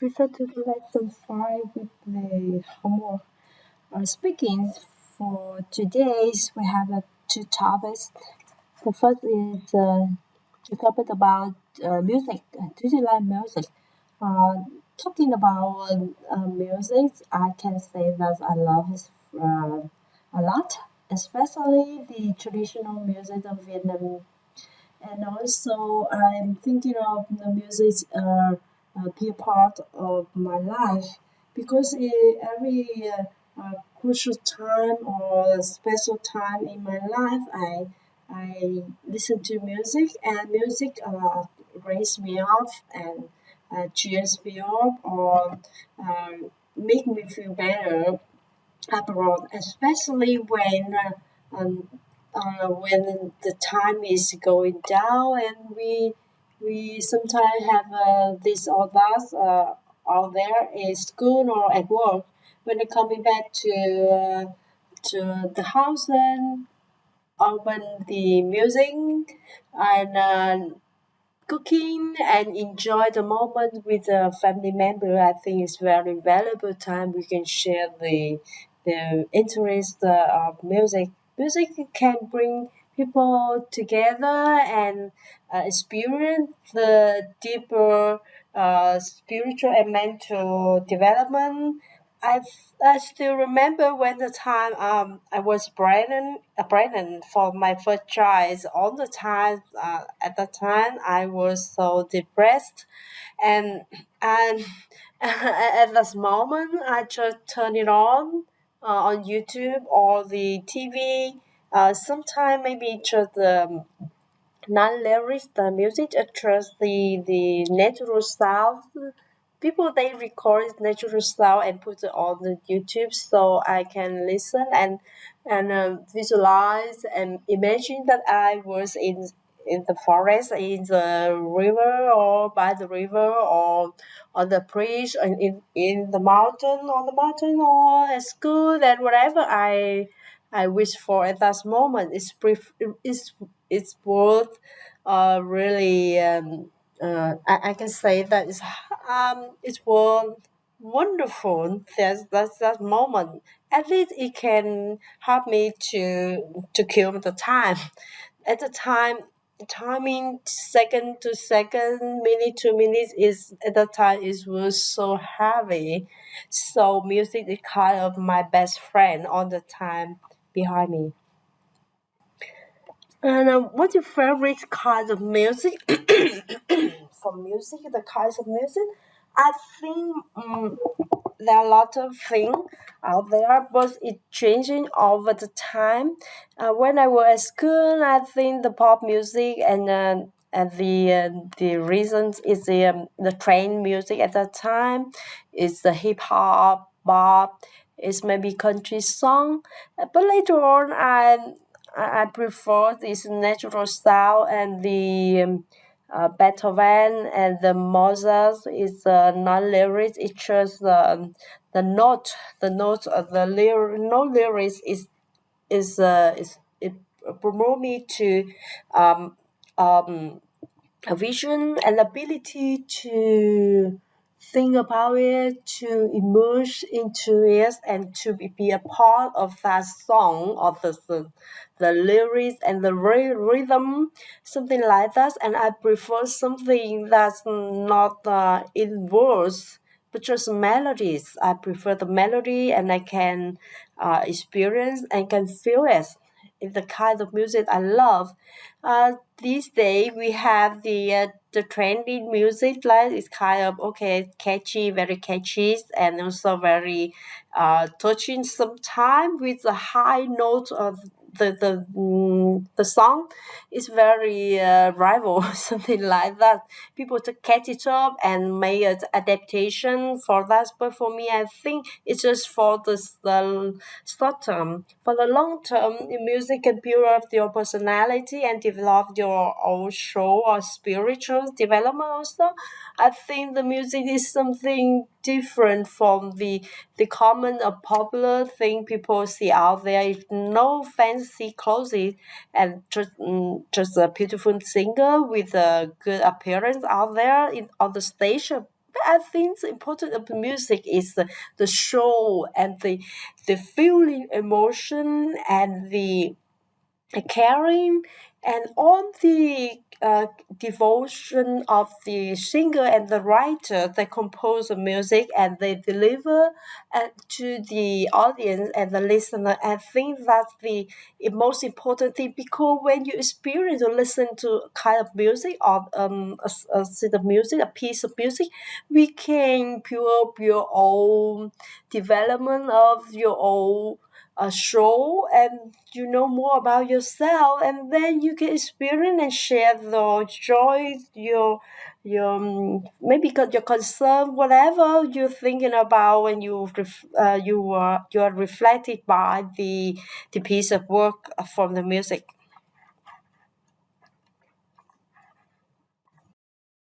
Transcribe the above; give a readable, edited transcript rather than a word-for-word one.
prefer to do lesson 5 with the homework. Speaking for today's, we have two topics. The first is to talk about music. Do you like music? Uh, Talking about music, I can say that I love it a lot, especially the traditional music of Vietnam. And also, I'm thinking of the music be a part of my life because every crucial time or special time in my life, I listen to music, and music raise me up and cheers me up or make me feel better abroad, especially when the time is going down and we sometimes have this or that out there in school or at work. When they're coming back to the house and open the music and cooking and enjoy the moment with a family member. I think it's very valuable time we can share the interest of music. Music can bring people together and experience the deeper spiritual and mental development. I still remember when the time I was pregnant for my first child. All the time at the time I was so depressed, and at this moment I just turn it on YouTube or the TV. Sometime maybe just non-lyrics the music, just the natural sound. People they record natural sound and put it on the YouTube so I can listen and visualize and imagine that I was in the forest, in the river or by the river or on the bridge and in the mountain on the mountain or at school and whatever I wish for at that moment. It's worth really I can say that it was wonderful. That's that moment. At least it can help me to kill the time. At the time, timing second to second, minute to minute is at the time it was so heavy. So music is kind of my best friend all the time behind me. And what's your favorite kind of music? For music, the kinds of music, I think there are a lot of things out there, but it's changing over the time. When I was at school, I think the pop music and the reasons is the train music at that time is the hip hop, bop, is maybe country song. But later on, I prefer this natural style and the Beethoven and the Mozart is not lyrics. It's just the note. The note of the no lyrics is it promote me to um, um, a vision and ability to think about it, to immerse into it, and to be a part of that song, of the lyrics and the rhythm, something like that. And I prefer something that's not in words, but just melodies. I prefer the melody, and I can experience and can feel it. It's the kind of music I love. These days we have the trending music like it's kind of okay, catchy, very catchy, and also very touching. Sometimes with the high note of the song is very rival something like that. People to catch it up and make an adaptation for that, but for me I think it's just for the short term. For the long term, the music can build up your personality and develop your own soul or spiritual development also. I think the music is something different from the common or popular thing people see out there. It's no fancy clothes and just a beautiful singer with a good appearance out there on the stage. I think the importance of music is the show and the feeling, emotion, and the caring, and all the devotion of the singer and the writer that compose the music and they deliver to the audience and the listener. I think that's the most important thing, because when you experience or listen to a kind of music or a set of music, a piece of music, we can build up your own development of your own show, and you know more about yourself, and then you can experience and share the joy, maybe your concern, whatever you're thinking about when you are reflected by the piece of work from the music.